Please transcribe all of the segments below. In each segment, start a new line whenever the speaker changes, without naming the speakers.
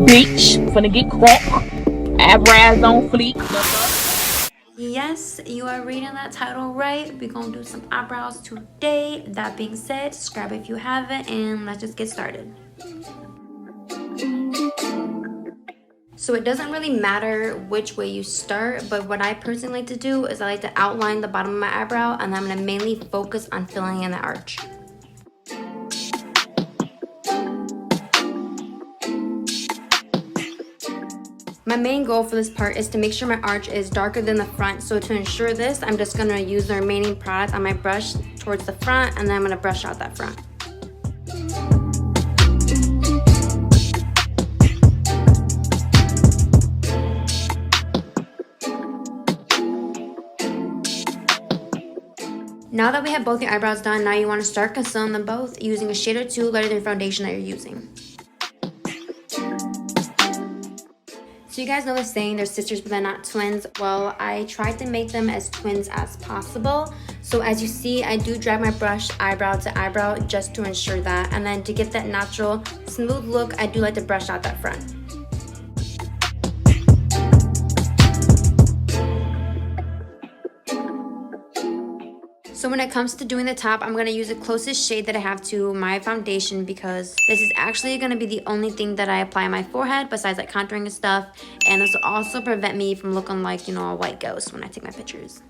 bitch. Finna get crunk. Eyebrows on fleek.
Yes, you are reading that title right. We're gonna do some eyebrows today. That being said, subscribe if you haven't, and let's just get started. So it doesn't really matter which way you start, but what I personally like to do is I like to outline the bottom of my eyebrow, and I'm gonna mainly focus on filling in the arch. My main goal for this part is to make sure my arch is darker than the front. So to ensure this, I'm just gonna use the remaining product on my brush towards the front, and then I'm gonna brush out that front. Now that we have both your eyebrows done, now you wanna start concealing them both using a shade or two lighter than the foundation that you're using. So you guys know the saying, they're sisters but they're not twins. Well, I tried to make them as twins as possible. So as you see, I do drag my brush eyebrow to eyebrow just to ensure that. And then to get that natural, smooth look, I do like to brush out that front. So when it comes to doing the top, I'm going to use the closest shade that I have to my foundation because this is actually going to be the only thing that I apply on my forehead besides like contouring and stuff. And this will also prevent me from looking like, you know, a white ghost when I take my pictures.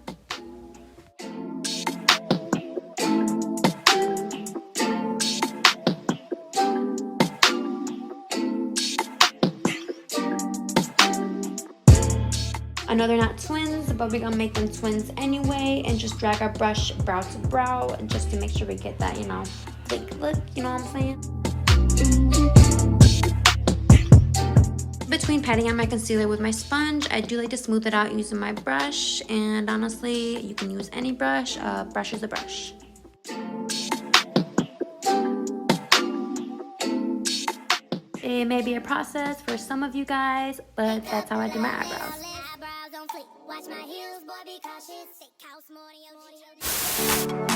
I know they're not twins, but we're gonna make them twins anyway and just drag our brush brow to brow just to make sure we get that, you know, like look, you know what I'm saying? Between patting out my concealer with my sponge, I do like to smooth it out using my brush, and honestly, you can use any brush. Brush is a brush. It may be a process for some of you guys, but that's how I do my eyebrows.
Watch my heels, boy, because she's sick house more than your